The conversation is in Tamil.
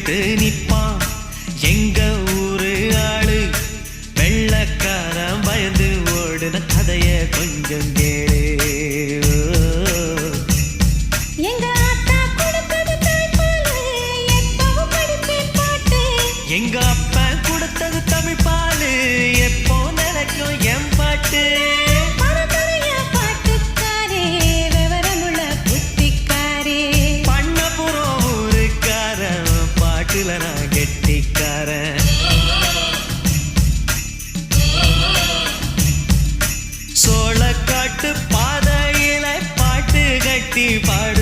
எதிர்த்து நிப்பான் எங்க ஊரு ஆளு. வெள்ளக்காரன் பயந்து ஓடுன கதைய கொஞ்சம் கேளு. எங்க அப்பா கொடுத்தது தமிழ் பாலு எப்போ நினைக்கும் என் பாட்டு. பண்ணபுரம் ஊருக்காரன் பாட்டுல நான் கெட்டிக்காரன். சோளக்காட்டு பாதையில பாட்டு கட்டி பாடு